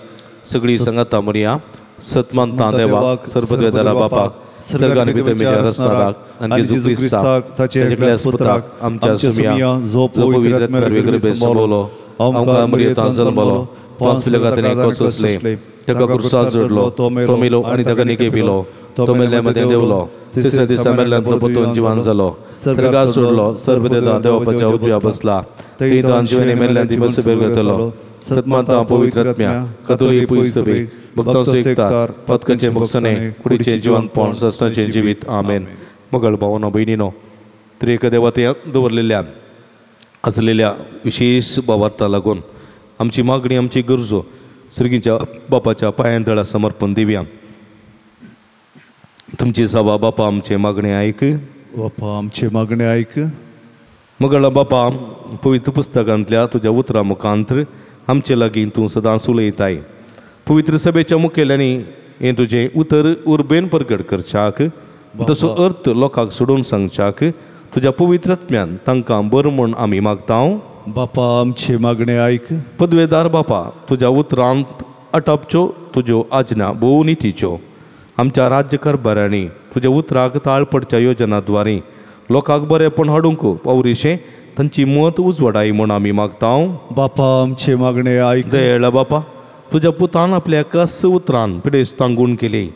सगळी संगता म्हणया. सतमंता देवाक, सर्वदेदारा बापाक, सर्गांनी भितर मेजार असणाराक आनी जेजू क्रिस्ताक ताचे एकल्याच पुत्राक आमच्या सोम्या जो पवित्र वेगळे संभवलो, आमकां मरियेंतान जल्मलो, पांच पिलगांतले कोसले, ताका क्रुसार जोडलो, तो मेलो आनी ताका निके पिलो, तो मेल्ल्या मदें देवलो, तिसऱ्या दिसा मेल्ल्यान परतून जिवान जालो, सर्गार सोडलो, सर्वदेदार देवाच्या उजव्या बसला, थंय तो जिवानी मेल्ल्यान दिवस बेर घेतलो, सत्माता पवित्रात्म्या कतोलिक पुसबे भक्तां सेक्तार पत्काचे मुक्सने कुडीचे जीवनपण सस्नाचे जिवीत आमेन. मगळ भावनो भयणीनो, त्रिएक देवतेंत दवरलेल्या असलेल्या विशेष भावार्थाक लागून आमची मागणी आमची गरजो सर्गीच्या बापाच्या पांयांतळा समर्पण दिवया. तुमची सभा बापा आमचे मागणे ऐक. बापा आमचे मागणे ऐक. मगळा बापा, पवित्र पुस्तकांतल्या तुझ्या उतरा मुखांतर आमचे लागीं तूं सदांच उलयताय. पवित्र सभेच्या मुखेल्यांनी हें तुजें उतर उर्बेन प्रकट करच्याक, तसो अर्थ लोकांक सोडून सांगच्याक तुज्या पवित्रात्म्यान तांकां बरो म्हूण आमी मागतांव. बापा आमचे मागणे ऐक. पदवेदार बापा, तुज्या उतरांत आटपच्यो तुज्यो आज्ञा भोव नितीच्यो. आमच्या राज्यकारभारांनी तुज्या उतराक ताळ पडच्या योजनाद्वारे लोकांक बरेपण हाडूंक पौरिशें तांची मत उजवाडाय म्हूण आमी मागतांव. बापा आमचे मागणे ऐक. दयाळ बापा, तुज्या पुतान आपल्या कस उतरान पिडेस्तांक गूण केली.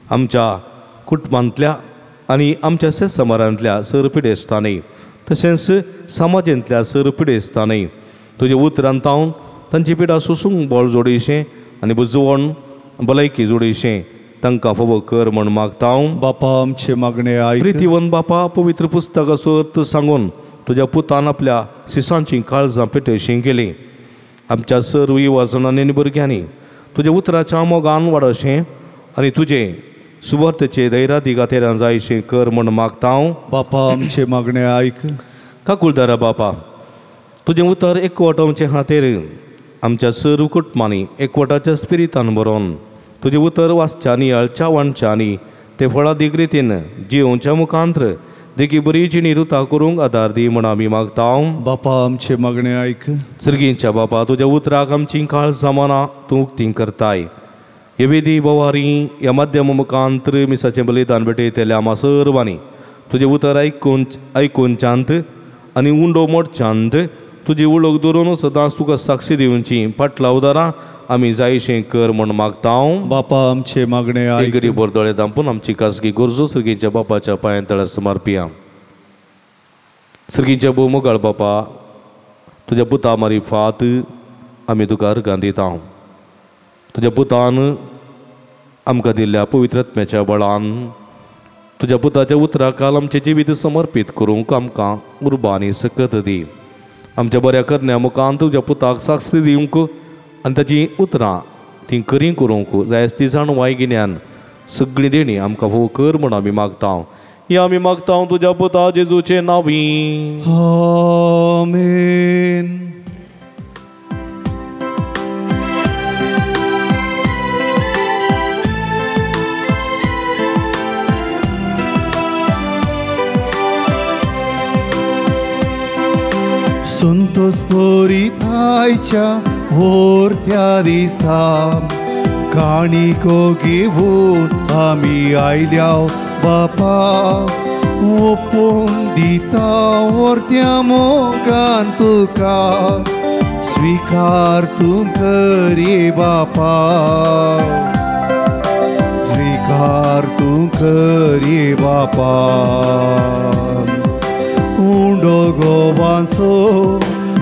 आमच्या कुटुंबांतल्या आनी आमच्या समारांतल्या सर पिडेस्तांनी तशेंच समाजांतल्या सर पिडेस्तांनी तुज्या उतरान तावन तांची पिडा सोसूंक बळ जोडयशें आनी बुजवण भलायकी जोडयशें तांकां फावो कर म्हूण मागतांव. बापा आमचे मागणे ऐक. प्रितीवन बापा, पवित्र पुस्तकाचो अर्थ सांगून तुज्या पुतान आपल्या शिसांची काळजां पेटयशीं केली. आमच्या सर्व युवाजनांनी आनी भुरग्यांनी तुज्या उतराच्या मोगान वाडशें आनी तुजे सुवार्थेचे धैर्यादिगातेरां जायशें कर म्हूण मागतांव. बापा आमचे मागणे ऐक. काकुळदारा बापा, तुजें उतर एकवटांचे खातीर आमच्या सर्व कुटुंबांनी एकवटाच्या स्पिरितान बरोवन तुजें उतर वाचच्यांनी अळच्या ते फळादीक रितीन जियोवच्या मुखांतर देखी बरी जिणी रुतां करूंक आदार दी म्हूण आमी मागतांव. बापा आमचे मागणे ऐक. सर्गींच्या बापा, तुज्या उतराक आमची काळ जमाना तूं उक्ती करताय. हे वेदी बोवारी ह्या माध्यमा मुखांतर मिसाचें बलिदान भेटयतल्या आम्हा सर्वांनी तुजें उतर आयकूनच्यांत आनी उंडो मोडच्यांत तुजी वळख धरून सदांच तुका साक्षी दिवची फाटला उदारां आमी जायशें कर म्हूण मागतांव. बापा आमचे मागणे ऐक. आयकरी बोरदोळे दांपून आमची खासगी गरजो सर्गीच्या बापाच्या पांयांतळा समर्पिया. सर्गीच्या भोवमोगाळ बापा, तुज्या पुता मारी फात आमी तुका अर्गां दिता. तुज्या पुतान आमकां दिल्ल्या पवित्रात्म्याच्या बळान तुज्या पुताच्या उतराकाल आमचें जिवीत समर्पीत करूंक आमकां उर्बानी सकत दी. आमच्या बऱ्या करण्या मुखान तुज्या पुताक साक्षी दिवंक आनी ताची उतरां ती खरीं करूंक जाय ती जाणवाय गिन्यान सगळीं देणी आमकां फोव कर म्हूण आमी मागतांव. ही आमी मागतांव तुज्या पुता जेजूचे नांवी. आमेन. संतोष परितायच्या व्हरत्या दिसा काणिको घेवन आमी आयल्या बापा. ओपून दिता व्हरत्या मोगान तुका स्विकार तूं करी बापा. स्विकार तूं करी बापा. उंडो गोवांचो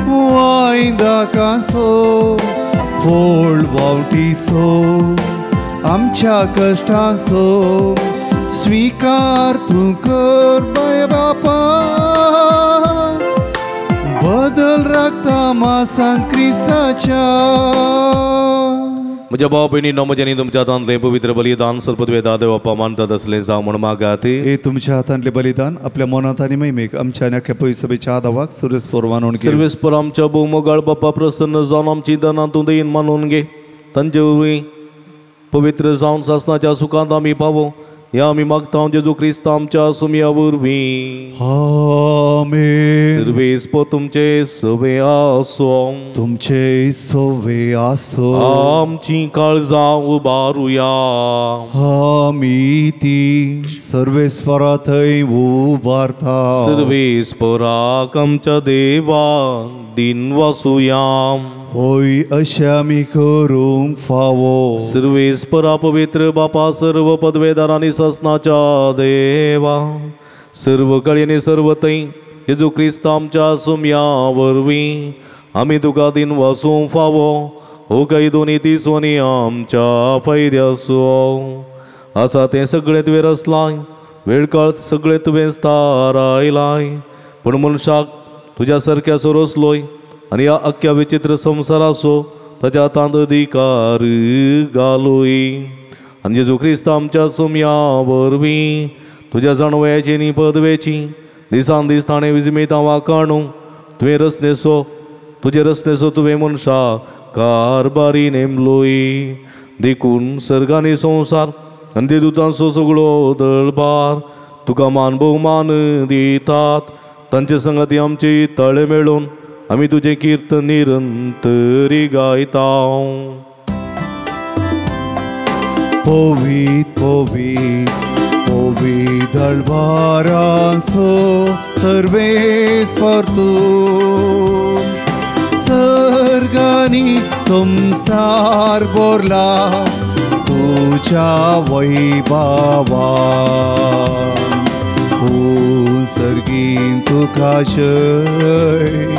वायंदा कांचो फोळ वावटीचो आमच्या कश्टांचो स्विकार तूं कर बाय बापा. बदल रक्ता मासान क्रिस्ताच्या. म्हज्या भाव भयणींनो, म्हज्यानी तुमच्या हातांतलें पवित्र बलिदान सल्पद्वेदा देवपा मानतात असलें जावं म्हूण मागात. हे तुमच्या हातांतले बलिदान आपल्या मनात आनी मैमेक आमच्या आनी आख्या पवित्र सभेच्या आदावाक सुरेस्पोर मानून घे. सर्वेस्पर आमच्या भोवमोगाळ बापा प्रसन्न जावन आमची दानां तूं दयेन मानून घे. तांचे वरवीं पवित्र जावन सासणाच्या सुखांत आमी पावो या आमी मागता जेजू क्रिस्त आमच्या सुमया वरवीं. आमेन. सर्वेस्पर तुमचे सवे आसो. तुमचे सवे आसो. आमची काळजां उबारुया. आमी ती सर्वेस्परा थंय उबारता. सर्वेस्पराक आमच्या देवा दिन वासुया. होय अशें आमी करूंक फावो. सर्वेस्परा पवित्र बापा सर्व पदवेदारांनी ससनाच्या देवा सर्व कळेनी सर्व थंय जेजू क्रिस्त आमच्या सुमया वरवीं आमी तुका दिन वसूं फावो हो काही दोनी तिसवनी आमच्या फायद्याचो आसा तें सगळें तुवें रचलाय वेळ काळ सगळें तुवें थारायलाय पूण मनशाक तुज्या सारक्याचो रचलोय आनी ह्या अख्ख्या विचित्र संवसाराचो ताच्या हातांत अधिकार घालोय आनी जेजू क्रिस्त आमच्या सोम्या वरवीं तुज्या जाणव्याची आनी पदवेची दिसान दीस ताणें विजमेता वाकाणू तुवें रचनेचो तुजे रचनेचो तुवें मनशा कारबारी नेमलोय देखून सर्गांनी संवसार आनी ते दुतांचो सगळो दळबार तुका मान भोवमान दितात तांचे संगती आमचे तळे मेळून आमी तुजें किर्तन निरंतरी गायता पोवीत पोवीत पोवीत दळबारांचो सर्वेस परतून सर्गांनी संसार भरला तुझ्या वैभवान हो सर्गीन तुका जय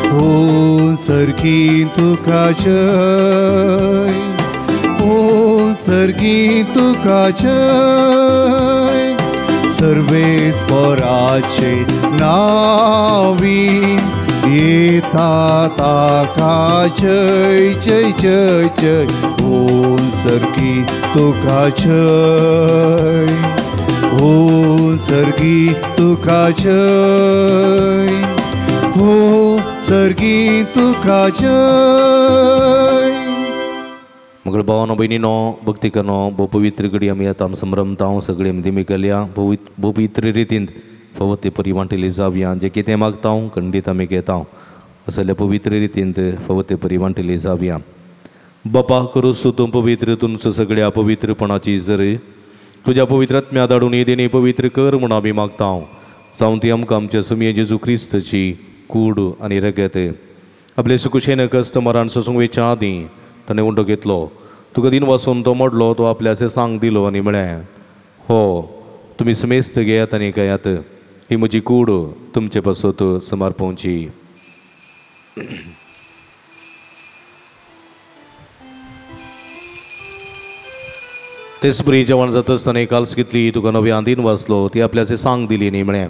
हो सर्गीन तुका जय हो सर्गीन तुका जय सर्वेस्पराचे नावी येता ताका जय जय जय जय हो सर्गी तुका जय हो सर्गी तुका जय हो सर्गी तुका जय मग भावानो भयणीनो भक्ती करनो भोव पवित्र घडी आमी आतां संभ्रमता सगळीं दिमी केल्या पवित्र रितीन फवत ते परी वांटिली जावया जे कितें मागता खंडीत आमी घेता असल्या पवित्र रितीन फवत ते परी वांटिली जावया बापा करूस तूं पवित्र तुमचो सगळ्या पवित्रपणाची जर तुज्या पवित्रात्म्या धाडून ही देणी पवित्र कर म्हूण आमी मागता जावं ती आमकां आमच्या सुमये जेजू क्रिस्तची कूड आनी रगत आपले सुकुशेन कश्ट मरण सोसूंक आदीं ताणें उंडो घेतलो तुका दिन वाचून तो मोडलो तो आपल्या सांग दिलो आनी म्हळें हो तुमी समेस्त घेयात आनी गयात ही म्हजी कूड तुमचे पासत समर्पोवची तेच बरी जेवण जाता आसतना एक काल्स घेतली तुका नवी आंदीन वाचलो ती आपल्या सांग दिली न्ही म्हळें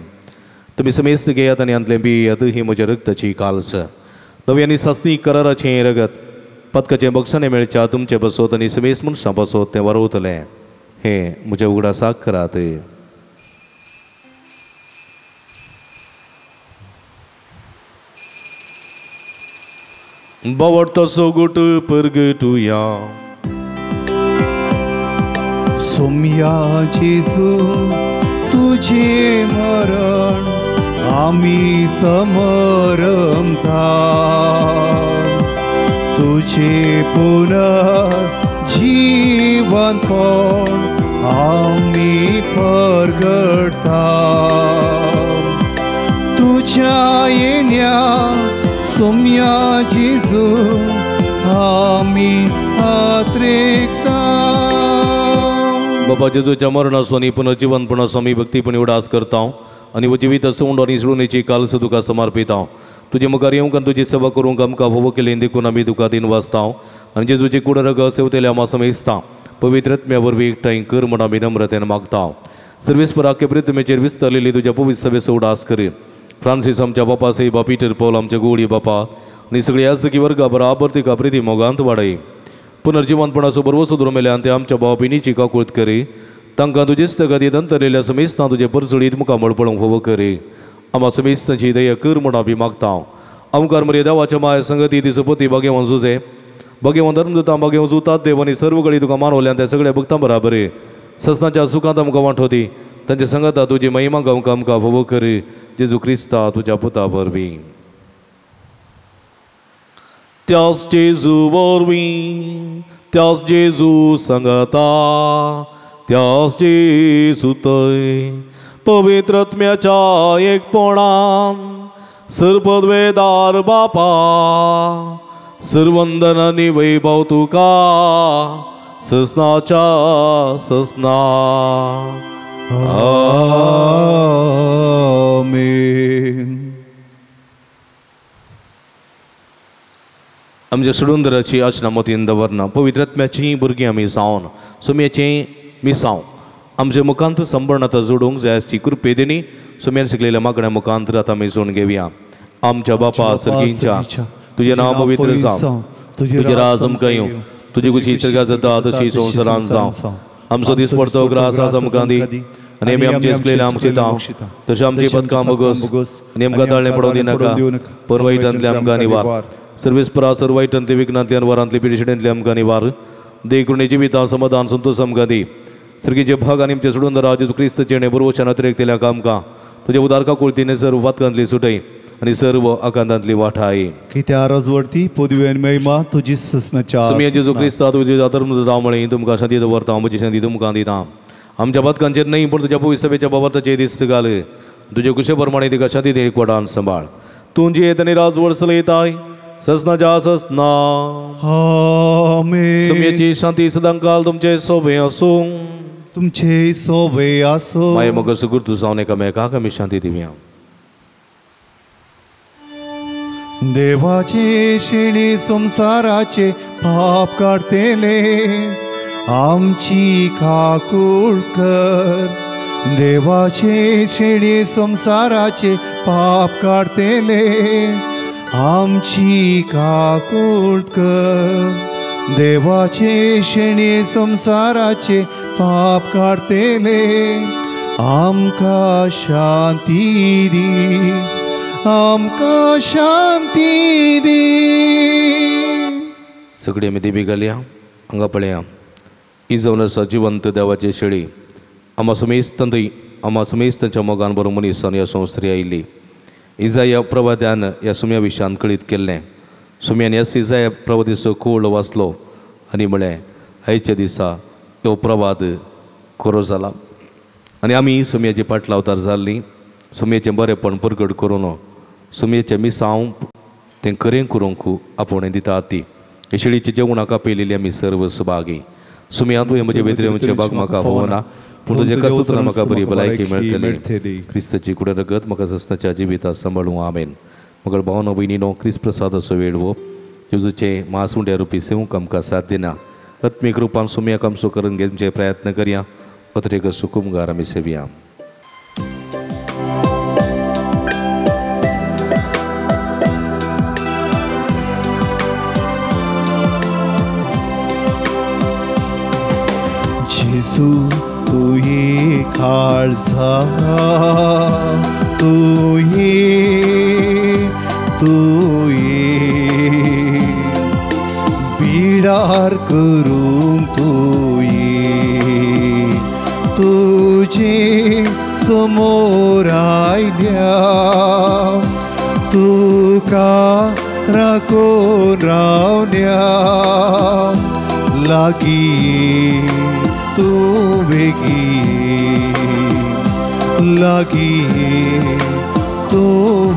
तुमी समेस्त घेयात आनी आंतलें पियात ही म्हज्या रक्ताची काल्स नवी आनी सासणी कराराचें रगत पदकाचें बक्षणें मेळच्या तुमचे बसोत आनी समेस्त मनशां बसोत तें वारोवतलें हें म्हज्या उगडासाक करात बावडताचो गोट परगटुया सोम्या जेजू तुझे मरण आमी समरमता तुझे पुनर्जीवनपण आमी परगटता तुझ्या येण्या सोम्या जेजू आमी आत्रेकता बाबा जेजूच्या मरणाचो आनी पुनर्जीवनपणाचो आमी भक्तीपणी उडास करता आनी जिवीत सोंड आनी सोडणेची काल्स तुका समर्पिता तुजे मुखार येवंक आनी तुजी सेवा करूंक आमकां फोव केलें देखून आमी तुका दिन वाचता आनी जेजूची कूड रगत सेवतेल्या आमी समेजता पवित्रत्म्या वरवीं एकठांय कर म्हूण आमी नम्रतेन मागता सर्वेस्परा प्रितमेचेर विस्तारलेली तुज्या पवित्र सभेचो उडास कर फ्रांसीस आमच्या बापा सेबा पिटर पौल आमच्या गोडी बापा आनी सगळी आसकी वर्गा बराबर तिका प्रिती मोगांत वाडय पुनर्जीवनपणाचो बरोबर सुदूर मेल्यान ते आमच्या भाव भयणीची काकूळट करी तांकां तुजे स्थगतीत अंतरलेल्या समेस्तां तुजे परसडीत मुखामळ पळोवंक फोव करी आम्हा समेस्तांची दया कर म्हूण आमी मागता आमकां मरे देवाच्या माय संगती दिसपती भगेवन झुजे भगेवन धर्मदुतां भगेवन जुतात देव आनी सर्व घडी तुका मानवल्यान त्या सगळ्या भक्तां बराबर ससनाच्या सुखांत आमकां वांटोती तांचे संगता तुजी महिमा गावंक आमकां फोव करी जेजू क्रिस्ता तुज्या पुता वरवीं त्याच जेजू वरवीं त्याच जेजू संगता त्याच जेजू थंय पवित्रत्म्याच्या एकपणान सर्पद्वेदार बापा सर्वंदन आनी वैभव तुका ससनाच्या ससना आमेन आमच्या सुडुंदराची आचना मोतीन दवरना पवित्रात्म्याची भुरगीं आमी जावन सुमयेचें मिसांव आमच्या मुखांत संबळनात जोडूंक जाय आसची कृपेदिनी सुमयान शिकलेल्या मागण्या मुखांत आतां आमी जोडून घेवया. आमच्या बापा सर्गींच्या तुजें नांव पवित्र जावं, तुजें राज आमकां येवं, तुजी कुशी सर्गा जाता तशी संवसारांत जावं. आमचो दीस पडतो ग्रास आसा आमकां दी आनी आमी आमचे शिकलेले आमकां शिताव तशें आमची पदकां बगोस आनी आमकां ताळणे पडोवं दिनाका पण वायटांतले आमकां निवार. सर्वेस्परा सर्व वायटांतले विघ्नांतले आनी वरांतले पिडिशेंतले आमकां निवार. देवकृणे जिवितां समाधान संतोश आमकां दी. सर्गीचे भाग आनी आमचे सोडून राव जेजू क्रिस्त जेणे बरोवच्यान अतिरेकतेल्या आमकां तुज्या उदारका कुळतीने सर्व वातकांतली सुटय आनी सर्व आकांतांतली वाठाय. कित्या राजवर्ती पदवी आनी महिमा तुजी ससनाच्या सुमया जेजू क्रिस्ता तुजे धर्म जावं म्हळें तुमकां शांती दवरता म्हजी शांती तुमकां दिता. आमच्या पदकांचेर न्हय पूण तुज्या पवित्र सभेच्या बाबताचे दिस्त घाल. तुजे कुशे प्रमाणे तिका शांती दे कोडान सांबाळ. तूं जियेत आनी राजवड चलयताय ससनाच्या ससना. आमेन. सुमयेची शांती सदांकाल तुमचे सोबे आसूं. तुमचे सोबे आसो. माय मग सुगुर्तू जावन एकामेकाक आमी शांती दिवया. देवाचे शेणी संसाराचे पाप काढतेले आमची काकूळ कर. देवाचे शेणी संसाराचे पाप काढतेले आमची काकूळ कर. देवाचे शेणी संसाराचे पाप काढतेले आमकां शांती दी. आमकां शांती दी. सगळी आमी देवी घालया हांगा पळया. इजवनसा जिवंत देवाचे शेळी आमा समेस्तांच्या मोगान बरो मनीसान ह्या संवसारी आयिल्ली. इजाया प्रवाद्यान ह्या सुम्या विशयान कळीत केल्लें. सुम्यान ह्या इजाया प्रवादीचो कोळ वाचलो आनी म्हळें आयच्या दिसा ह्यो प्रवाद खरो जाला आनी आमी सुम्याची पाटलावतार जाल्लीं. सुमयेचें बरेंपण परगट करून सुमयेचें मिसांव तें खरें करूंक आपोवणें दिता ती. हे शेळीचे जेवणाक आपयलेली आमी सर्व सुभागी. सुमया तुवें म्हजे वेत्रेचे भाग म्हाका होवना पूण तुजे एका सुत्रान म्हाका बरी भलायकी मेळटली. क्रिस्ताची कुडे रगत म्हाका ससनाच्या जिवितांत सांबाळूं. आमेन. मगळ भावनो भयणीनो क्रिस्त प्रसादाचो वेळवो जेजूचे मासुंड्या रुपी सेवंक आमकां साथ दिना. आत्मीक रुपान सुमयाक आमचो करून घेवचे प्रयत्न करया. पत्रिका सुकुमगार आमी सेवया. जेजू तू ये काळजा तू ये बिडार करूंक तू ये. तुजे समोर आयल्या तुका राखून रावल्या लागी तू बेगी लागी तू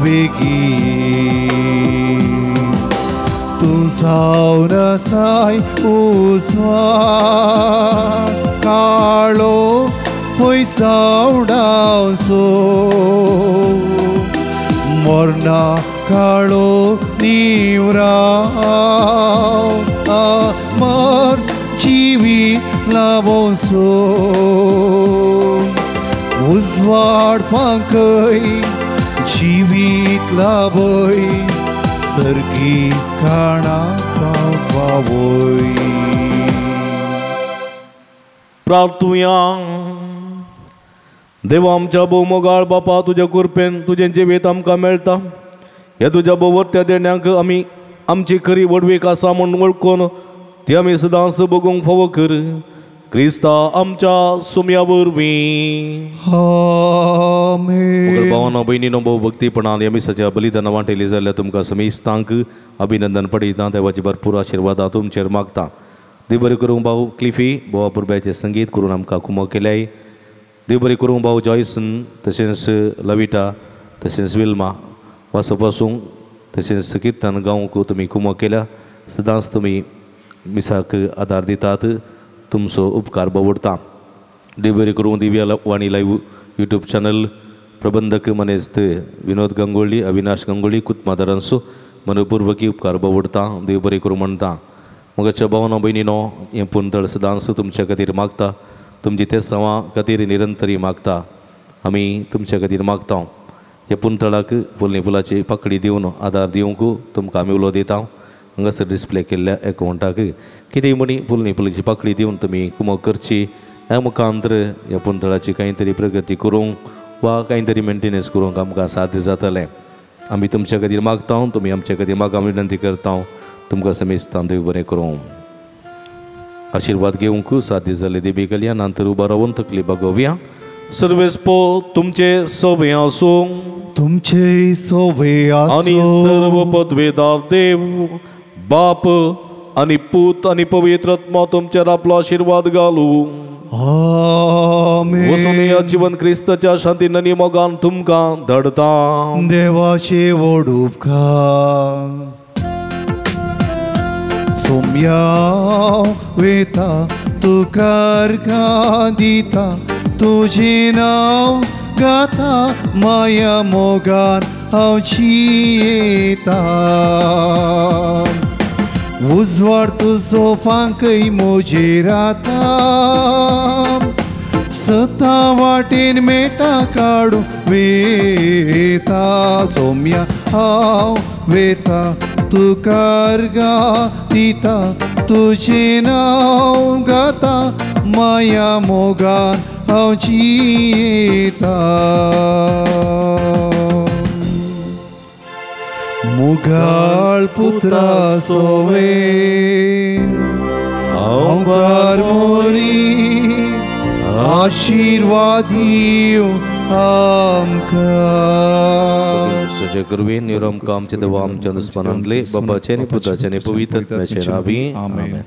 बेगी. तू जावन आसाय उजवाड काळो पयस धांवडावचो मरणा काळो निवराव मर जिवी लावोसो. उजवाड फांकय जिवीत लावय सर्गी काणा पावय. प्रार्थुया. देवा आमच्या भोवमोगाळ बापा तुज्या कृपेन तुजें जिवीत आमकां मेळटा. ह्या तुज्या भोवरत्या देण्याक आमी आमची खरी वडवीक आसा म्हूण वळखून ती आमी सदांच बगूंक फावो कर. क्रिस्ता आमच्या सुमया वरवीं. आमेन. भावांनो भयणीनो भोव भक्तीपणान ह्या मिसाच्या बलिदाना वांटयली जाल्यार तुमकां समेस्तांक अभिनंदन पडयता. देवाची भरपूर आशिर्वादां तुमचेर मागता. देव बरें करूंक भाऊ क्लिफी बोवा पुरब्याचें संगीत करून आमकां कुमो केल्याय. देव बरें करूंक भाऊ जॉयसन तशेंच लविटा तशेंच विल्मा वासप वासूंक तशेंच किर्तन गावंक तुमी कुमो केल्या. सदांच तुमी मिसाक आदार दितात. तुमचो उपकार बवडता. देव बरें करूं दिव्या वाणी लायव्ह यूट्यूब चॅनल प्रबंधक मनेस्त विनोद गंगोळी अविनाश गंगोळी कुत्मादारांचो मनपूर्वकी उपकार बवडता देव बरें करूं म्हणटा मोगाच्या भावना भयणीनो हें पुंतळ सदांच तुमच्या खातीर मागता तुमची ते सवां खातीर निरंतरी मागता आमी तुमच्या खातीर मागता ह्या पुंतळाक फुलणी फुलाची पकडी दिवन आदार दिवंक तुमकां आमी उलो दिता हांगासर डिस्प्ले केल्ल्या एकाउंटाक कितेंय म्हणी फुलणी फुलाची पकडी दिवन तुमी कुमक करची ह्या मुखांतर ह्या पुंतळाची कांय तरी प्रगती करूंक वा कांय तरी मेंटेनन्स करूंक आमकां साध्य जातलें आमी तुमच्या खातीर मागता तुमी आमच्या खातीर म्हाका विनंती करता तुमकां समेस्तां देव बरें करूं आशिर्वाद घेवंक साध्य जाले देवी कल्या नंतर उबा रावून तकली बगोवया सर्वेस्पो तुमचे सवे आसूं तुमचे सोवे आणि सर्व पदवेदार देव बाप आणि पूत आणि पवित्र आत्मा तुमच्यावर आपलो आशीर्वाद घालूं आमेन. वचून या जीवन क्रिस्ताच्या शांतीन आनी मोगान तुमकां धाडता देवाचे व्हड उपकार सोम्या वेता तुकार दिता तुझे नाव गाता माया मोगान हांवची येता उजवाड तुजो फांकय मोजेर आता सता वाटेन मेटा काडू वेता सोम्या हांव वेता तुकार दिता तुझे नाव गाता माया मोगान हांवची येता मुगाळ पुत्रा सोवे ओंकार मोरी आशीर्वादी आमकां सजय गुरुवे निरम काम आमच्या दुस्मनांतले बापाचे आणि पुताचे आणि पवित्र आत्म्याचे नावी आमेन